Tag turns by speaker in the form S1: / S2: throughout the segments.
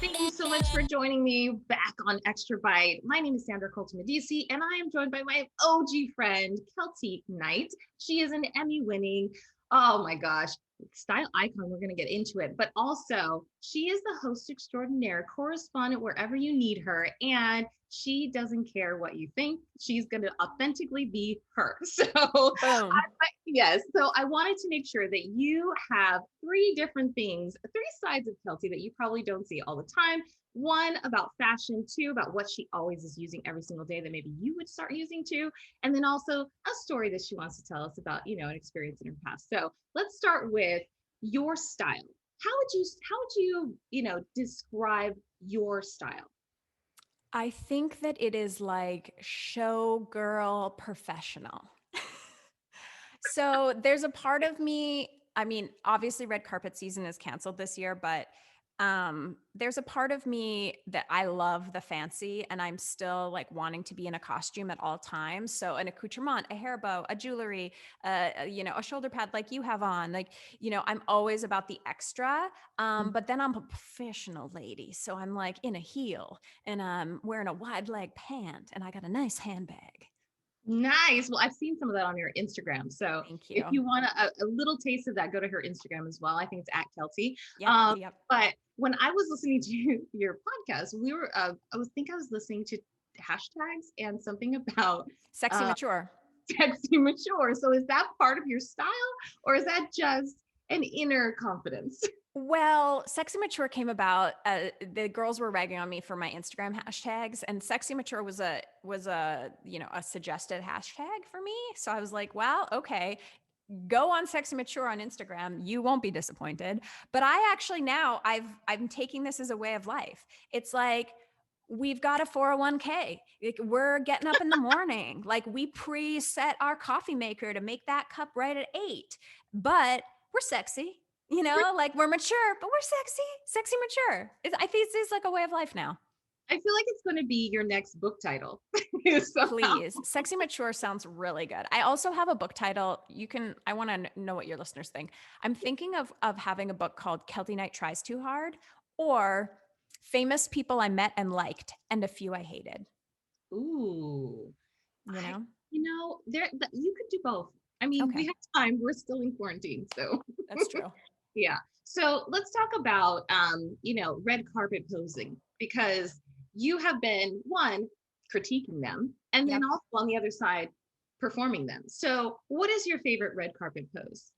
S1: Thank you so much for joining me back on Extrabyte. My name is Sandra Colton-Medici, and I am joined by my OG friend, Keltie Knight. She is an Emmy-winning, oh my gosh, style icon. We're going to get into it. But also, she is the host extraordinaire, correspondent wherever you need her, and she doesn't care what you think. She's going to authentically be her.
S2: Boom.
S1: Yes. So I wanted to make sure that you have three different things, three sides of Keltie that you probably don't see all the time. One about fashion, two about what she always is using every single day that maybe you would start using too. And then also a story that she wants to tell us about, an experience in her past. So let's start with your style. How would you describe your style?
S2: I think that it is like showgirl professional. So there's a part of me, I mean, obviously red carpet season is canceled this year, but there's a part of me that I love the fancy and I'm still like wanting to be in a costume at all times. So an accoutrement, a hair bow, a jewelry, a shoulder pad like you have on, like, I'm always about the extra. But then I'm a professional lady. So I'm like in a heel and I'm wearing a wide leg pant and I got a nice handbag.
S1: Nice. Well, I've seen some of that on your Instagram. So
S2: Thank
S1: if
S2: you.
S1: you want a little taste of that, go to her Instagram as well. I think it's at Keltie.
S2: Yep. Yep.
S1: But when I was listening to your podcast, I was listening to hashtags and something about
S2: Sexy
S1: uh,
S2: mature.
S1: sexy mature. So is that part of your style, or is that just an inner confidence?
S2: Well, Sexy Mature came about. The girls were ragging on me for my Instagram hashtags, and Sexy Mature was a suggested hashtag for me. So I was like, well, okay, go on Sexy Mature on Instagram. You won't be disappointed. But I actually now I'm taking this as a way of life. It's like we've got a 401k. Like, we're getting up in the morning. Like we preset our coffee maker to make that cup right at 8. But we're sexy. Like we're mature, but we're sexy mature. I think it's like a way of life now.
S1: I feel like it's going to be your next book title somehow.
S2: Please. Sexy mature sounds really good. I also have a book title. I want to know what your listeners think. I'm thinking of having a book called Keltie Knight Tries Too Hard, or Famous People I Met and Liked and a Few I Hated.
S1: Ooh,
S2: You
S1: I,
S2: know?
S1: you could do both. I mean, we
S2: Okay.
S1: have time. We're still in quarantine, so
S2: That's true.
S1: yeah. So let's talk about, red carpet posing, because you have been one critiquing them, and then
S2: Yep.
S1: also on the other side performing them. So, what is your favorite red carpet pose?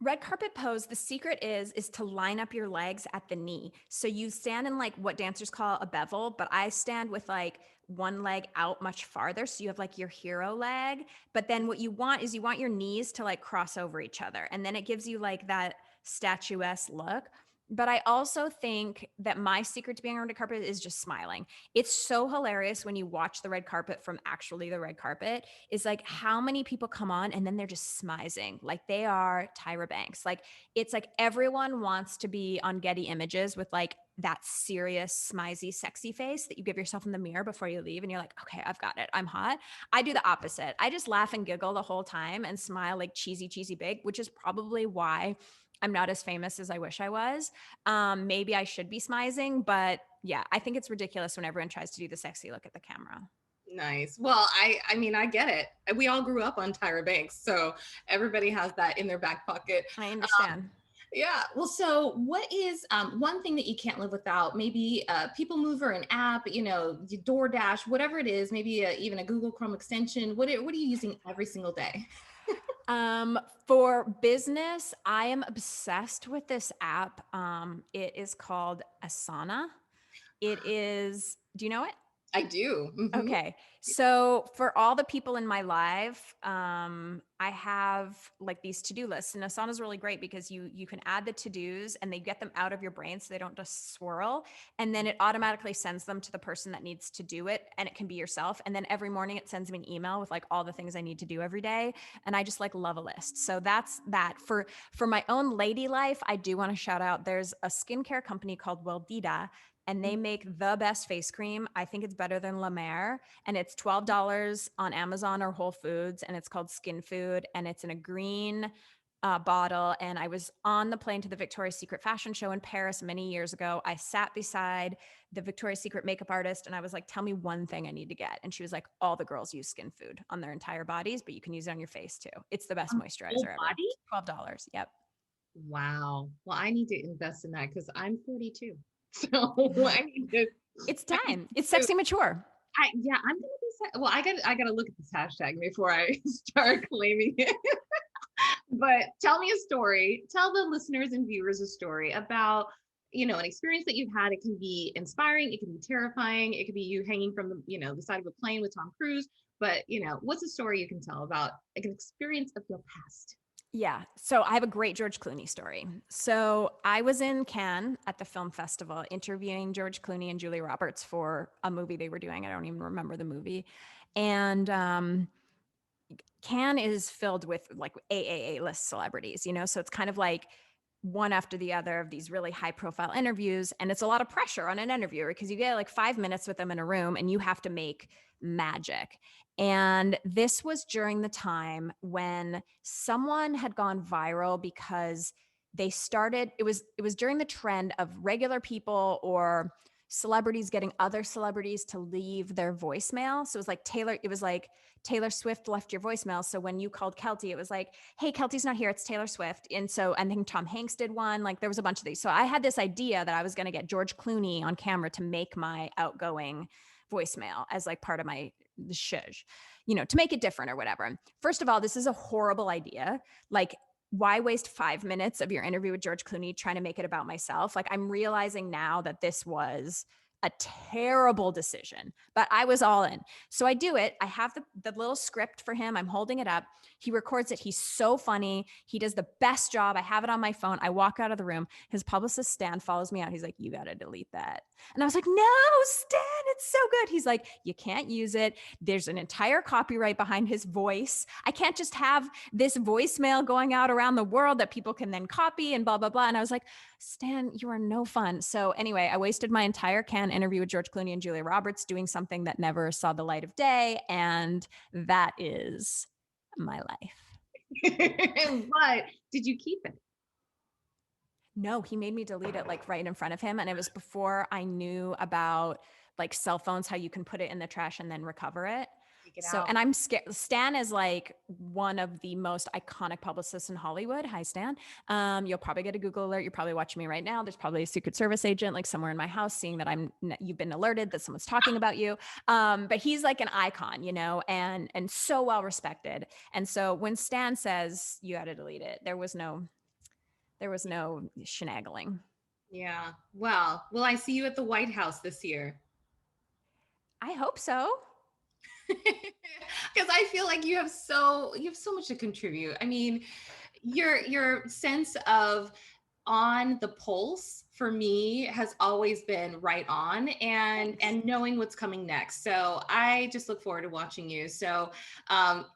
S2: Red carpet pose, the secret is to line up your legs at the knee. So you stand in like what dancers call a bevel, but I stand with like one leg out much farther. So you have like your hero leg. But then what you want is you want your knees to like cross over each other. And then it gives you like that statuesque look. But I also think that my secret to being on a red carpet is just smiling. It's so hilarious when you watch the red carpet from actually the red carpet, is like how many people come on and then they're just smizing like they are Tyra Banks. Like it's like everyone wants to be on Getty Images with like that serious, smizy, sexy face that you give yourself in the mirror before you leave. And you're like, okay, I've got it. I'm hot. I do the opposite. I just laugh and giggle the whole time and smile like cheesy big, which is probably why I'm not as famous as I wish I was. Maybe I should be smizing, but yeah, I think it's ridiculous when everyone tries to do the sexy look at the camera.
S1: Nice. Well, I mean, I get it. We all grew up on Tyra Banks, so everybody has that in their back pocket.
S2: I
S1: Um,
S2: understand.
S1: Yeah. Well, so what is one thing that you can't live without? Maybe People Mover, an app, DoorDash, whatever it is. Maybe even a Google Chrome extension. What are you using every single day?
S2: Um, for business, I am obsessed with this app. It is called Asana. Do you know it?
S1: I do.
S2: Okay. So for all the people in my life, I have like these to-do lists, and Asana is really great because you can add the to-dos and they get them out of your brain so they don't just swirl, and then it automatically sends them to the person that needs to do it, and it can be yourself. And then every morning it sends me an email with like all the things I need to do every day, and I just like love a list. So that's that. For my own lady life, I do want to shout out, there's a skincare company called Weldita, and they make the best face cream. I think it's better than La Mer, and it's $12 on Amazon or Whole Foods, and it's called Skin Food, and it's in a green bottle. And I was on the plane to the Victoria's Secret fashion show in Paris many years ago. I sat beside the Victoria's Secret makeup artist, and I was like, tell me one thing I need to get. And she was like, all the girls use Skin Food on their entire bodies, but you can use it on your face too. It's the best
S1: Whole
S2: moisturizer ever.
S1: body?
S2: $12. Yep.
S1: Wow. Well, I need to invest in that because I'm 42. So I need to,
S2: It's
S1: I need
S2: time. It's
S1: to,
S2: sexy mature.
S1: yeah, I'm gonna be well, I gotta look at this hashtag before I start claiming it. But tell me a story. Tell the listeners and viewers a story about, an experience that you've had. It can be inspiring, it can be terrifying, it could be you hanging from the side of a plane with Tom Cruise. But what's a story you can tell about like an experience of your past?
S2: Yeah. So I have a great George Clooney story. So I was in Cannes at the film festival interviewing George Clooney and Julia Roberts for a movie they were doing. I don't even remember the movie. And Cannes is filled with like AAA list celebrities, so it's kind of like one after the other of these really high profile interviews. And it's a lot of pressure on an interviewer because you get like 5 minutes with them in a room and you have to make magic. And this was during the time when someone had gone viral because it was during the trend of regular people or celebrities getting other celebrities to leave their voicemail. So it was like Taylor Swift left your voicemail. So when you called Keltie, it was like, hey, Keltie's not here. It's Taylor Swift. And so I think Tom Hanks did one. Like there was a bunch of these. So I had this idea that I was going to get George Clooney on camera to make my outgoing voicemail as like part of my shush, to make it different or whatever. First of all, this is a horrible idea. Like, why waste 5 minutes of your interview with George Clooney trying to make it about myself? Like, I'm realizing now that this was a terrible decision, but I was all in. So I do it. I have the little script for him. I'm holding it up. He records it. He's so funny. He does the best job. I have it on my phone. I walk out of the room. His publicist, Stan, follows me out. He's like, you got to delete that. And I was like, no, Stan, it's so good. He's like, you can't use it. There's an entire copyright behind his voice. I can't just have this voicemail going out around the world that people can then copy and blah, blah, blah. And I was like, Stan, you are no fun. So anyway, I wasted my entire Cannes interview with George Clooney and Julia Roberts doing something that never saw the light of day. And that is my life.
S1: But did you keep it?
S2: No, he made me delete it like right in front of him. And it was before I knew about like cell phones, how you can put it in the trash and then recover it.
S1: Take it
S2: So,
S1: out.
S2: and I'm scared. Stan is like one of the most iconic publicists in Hollywood. Hi, Stan. You'll probably get a Google alert. You're probably watching me right now. There's probably a Secret Service agent like somewhere in my house seeing that you've been alerted that someone's talking about you. But he's like an icon, and so well respected. And so when Stan says you got to delete it, there was no shenagling.
S1: Yeah. Well, will I see you at the White House this year?
S2: I hope so.
S1: Because I feel like you have so much to contribute. I mean, your sense of on the pulse for me has always been right on, and
S2: Thanks.
S1: knowing what's coming next. So I just look forward to watching you. So um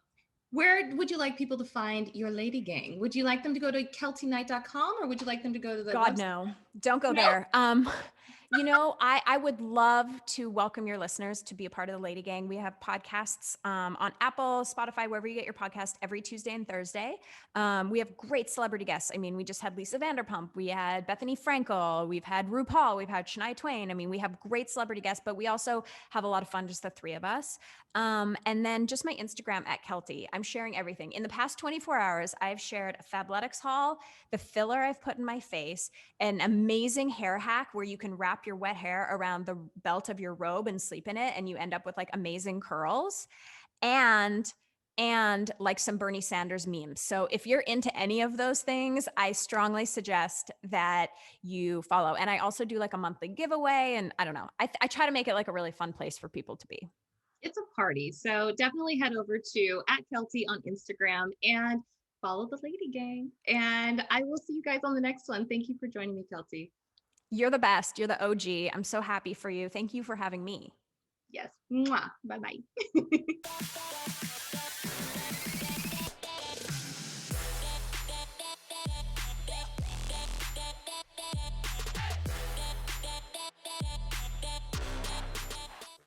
S1: where would you like people to find your lady gang? Would you like them to go to keltienight.com, or would you like them to go to the
S2: God,
S1: website?
S2: no, don't go
S1: No.
S2: there. I would love to welcome your listeners to be a part of the Lady Gang. We have podcasts on Apple, Spotify, wherever you get your podcast every Tuesday and Thursday. We have great celebrity guests. I mean, we just had Lisa Vanderpump. We had Bethany Frankel. We've had RuPaul. We've had Shania Twain. I mean, we have great celebrity guests, but we also have a lot of fun, just the three of us. And then just my Instagram at Keltie. I'm sharing everything. In the past 24 hours, I've shared a Fabletics haul, the filler I've put in my face, an amazing hair hack where you can wrap your wet hair around the belt of your robe and sleep in it, and you end up with like amazing curls, and like some Bernie Sanders memes. So if you're into any of those things, I strongly suggest that you follow. And I also do like a monthly giveaway, and I don't know. I try to make it like a really fun place for people to be.
S1: It's a party. So definitely head over to @Keltie on Instagram and follow the Lady Gang. And I will see you guys on the next one. Thank you for joining me, Keltie.
S2: You're the best. You're the OG. I'm so happy for you. Thank you for having me.
S1: Yes. Mwah. Bye bye.